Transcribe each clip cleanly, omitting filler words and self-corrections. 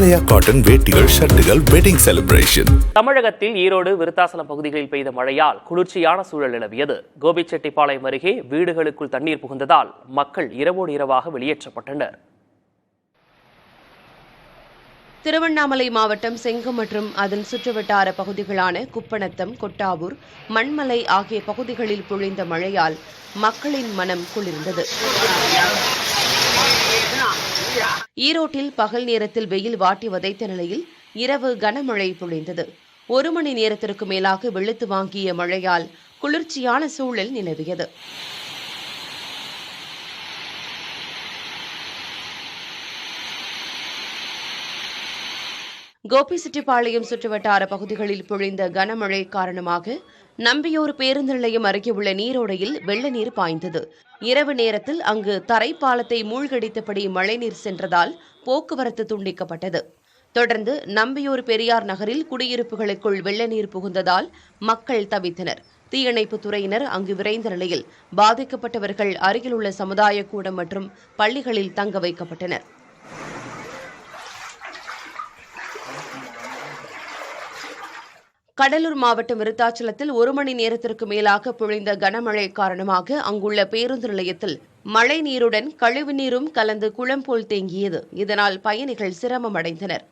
ஆலயா cotton வேட்டிகள், ஷர்ட்டுகள், wedding celebration. தமிழகத்தில் ஈரோடு, விருத்தாசலம் பகுதிகளில் பெய்த மழையால் குளிர்ச்சியான சூழல் நிலவியது. கோபிச்செட்டிப்பாளையம் அருகே வீடுகளுக்குள் தண்ணீர் புகுந்ததால் மக்கள் இரவோடு இரவாக வெளியேற்றப்பட்டனர். திருவண்ணாமலை மாவட்டம் செங்கம் மற்றும் அதன் சுற்றுவட்டார பகுதிகளான குப்பநத்தம், கொட்டாவூர், மண்மலை ஆகிய பகுதிகளில் பொழிந்த மழையால் மக்களின் மனம் குளிர்ந்தது. ஈரோட்டில் பகல் நேரத்தில் வெயில் வாட்டி வதைத்த நிலையில் இரவு கனமழை பொழிந்தது. 1 மணி நேரத்திற்கு மேலாக வெளுத்து வாங்கிய மழையால் குளிர்ச்சியான சூழல் நிலவியது. கோபிச்செட்டிப்பாளையம் சுற்றுவட்டார பகுதிகளில் பொழிந்த கனமழை காரணமாக நம்பியூர் பேருந்து நிலையம் அருகே உள்ள நீரோடையில் வெள்ள நீர் பாய்ந்தது. இரவு நேரத்தில் அங்கு தரைப்பாலத்தை மூழ்கடித்தபடி மழைநீர் சென்றதால் போக்குவரத்து துண்டிக்கப்பட்டது. தொடர்ந்து நம்பியூர் பெரியார் நகரில் குடியிருப்புகளுக்குள் வெள்ள நீர் புகுந்ததால் மக்கள் தவித்தனர். தீயணைப்புத் துறையினர் அங்கு விரைந்த நிலையில் பாதிக்கப்பட்டவர்கள் அருகில் உள்ள சமுதாய கூடம் மற்றும் பள்ளிகளில் தங்க வைக்கப்பட்டனர். கடலூர் மாவட்டம் விருத்தாச்சலத்தில் 1 மணி நேரத்திற்கு மேலாக பொழிந்த கனமழை காரணமாக அங்குள்ள பேருந்து நிலையத்தில் மழை நீருடன் கழிவுநீரும் கலந்து குளம் போல் தேங்கியது. இதனால் பயணிகள் சிரமம் அடைந்தனர்.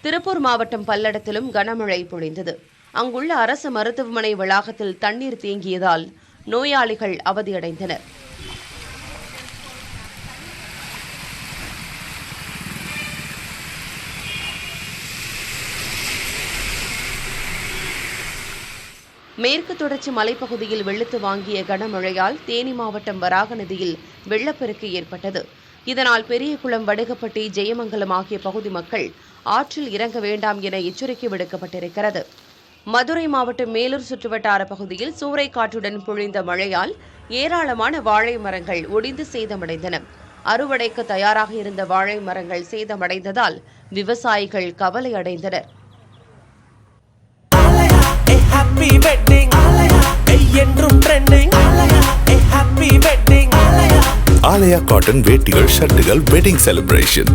திருப்பூர் மாவட்டம் பல்லடத்திலும் கனமழை பொழிந்தது. அங்குள்ள அரசு மருத்துவமனை வளாகத்தில் தண்ணீர் தேங்கியதால் நோயாளிகள் அவதியடைந்தனர். மேற்கு தொடர்ச்சி மலைப்பகுதியில் வெளுத்து வாங்கிய கனமழையால் தேனி மாவட்டம் வராக நதியில் வெள்ளப்பெருக்கு ஏற்பட்டது. இதனால் பெரியகுளம், வடுகப்பட்டி, ஜெயமங்கலம் ஆகிய பகுதி மக்கள் ஆற்றில் இறங்க வேண்டாம் என எச்சரிக்கை விடுக்கப்பட்டிருக்கிறது. மதுரை மாவட்டம் மேலூர் சுற்றுவட்டார பகுதியில் சூறைக்காற்றுடன் பொழிந்த மழையால் ஏராளமான வாழை மரங்கள் ஒடிந்து சேதமடைந்தன. அறுவடைக்கு தயாராக இருந்த வாழை மரங்கள் சேதமடைந்ததால் விவசாயிகள் கவலை அடைந்தனர். Happy wedding, என்றும் trending. Happy wedding. Aalaya cotton வேட்டிகள், ஷர்ட்டுகள், வெட்டிங் செலிப்ரேஷன்.